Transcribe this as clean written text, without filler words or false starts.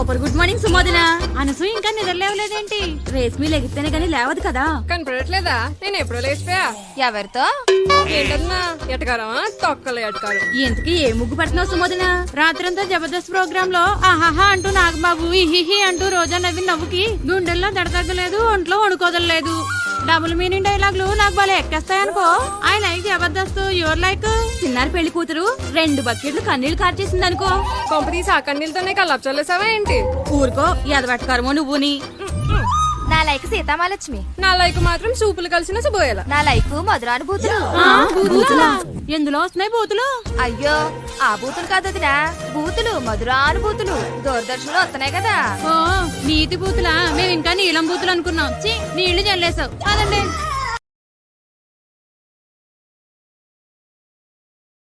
Super good morning సుమోదిన. అనసు ఇంకా నిద్రలేవలేదేంటి? రేస్మి లెగిస్తేనే గానీ లేవదు కదా. కనపడట్లేదా? నేను ఎప్పుడో లేచిపోయా. ఎవరితో? ఏంటన్నా ఎటకారమా? తొక్కలు ఎటకారం. ఇంతకీ ఏ ముగ్గు పడుతున్నావు సుమోదిన? రాత్రంతా జబర్దస్త్ ప్రోగ్రామ్ లో ఆహాహా అంటూ నాగబాబు ఇహిహి అంటూ రోజా నవ్వి నవ్వుకి గుండెల్లో దడతగ్గలేదు, ఒంట్లో వణుకోదలేదు. డబుల్ మీనింగ్ డైలాగులు నాకు బాగా ఎక్కేస్తాయనుకో. I like Jabardasth, your like. Chinnari Pelli కూతురు 2 బకెట్లు కన్నీళ్లు కార్చేసింది అనుకో. కొంపతీసి ఆ కన్నీళ్ళతోనే కల్లాపు చల్లేసావా ఏంటి? ఊరుకో ఎదవెట్టకారమో నువ్వుని. నా లైక్ సీతామహాలక్ష్మి. నా లైక్ మాత్రం సూపులు కలిసిన శుభోయల. నా లైక్ మధురానుభూతులు. బూతులా? ఎందులో వస్తున్నాయి బూతులు? అయ్యో ఆ బూతులు కాదు వదినా, బూతులు మధురానుభూతులు దూరదర్శన్ లో వస్తున్నాయి కదా. ఓ నీతి బూతులా? మేము ఇంకా నీలం బూతులు అనుకున్నాం. నీళ్లు జల్లేసావు. అదండి.